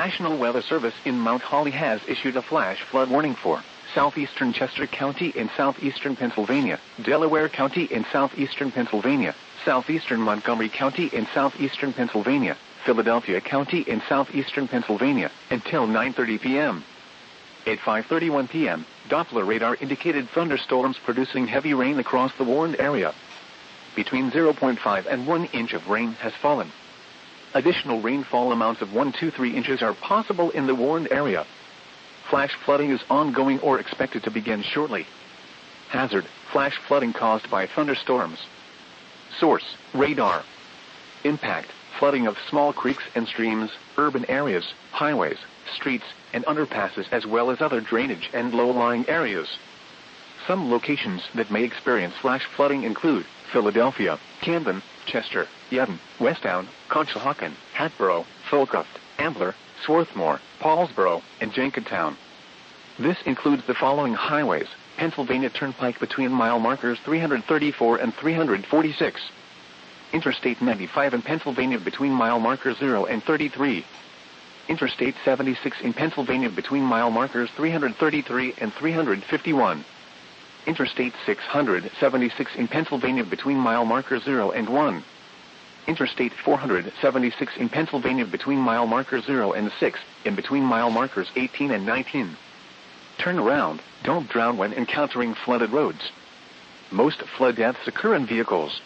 National Weather Service in Mount Holly has issued a flash flood warning for southeastern Chester County in southeastern Pennsylvania, Delaware County in southeastern Pennsylvania, southeastern Montgomery County in southeastern Pennsylvania, Philadelphia County in southeastern Pennsylvania, until 9:30 p.m. At 5:31 p.m., Doppler radar indicated thunderstorms producing heavy rain across the warned area. Between 0.5 and 1 inch of rain has fallen. Additional rainfall amounts of 1 to 3 inches are possible in the warned area. Flash flooding is ongoing or expected to begin shortly. Hazard: flash flooding caused by thunderstorms. Source: radar. Impact: flooding of small creeks and streams, urban areas, highways, streets, and underpasses, as well as other drainage and low-lying areas. Some locations that may experience flash flooding include Philadelphia, Camden, Chester, Yedden, Westtown, Conshohocken, Hatboro, Folcroft, Ambler, Swarthmore, Paulsboro, and Jenkintown. This includes the following highways: Pennsylvania Turnpike between mile markers 334 and 346. Interstate 95 in Pennsylvania between mile markers 0 and 33. Interstate 76 in Pennsylvania between mile markers 333 and 351. Interstate 676 in Pennsylvania between mile markers 0 and 1. Interstate 476 in Pennsylvania between mile markers 0 and 6, and between mile markers 18 and 19. Turn around, don't drown when encountering flooded roads. Most flood deaths occur in vehicles.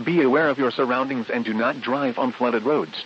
Be aware of your surroundings and do not drive on flooded roads.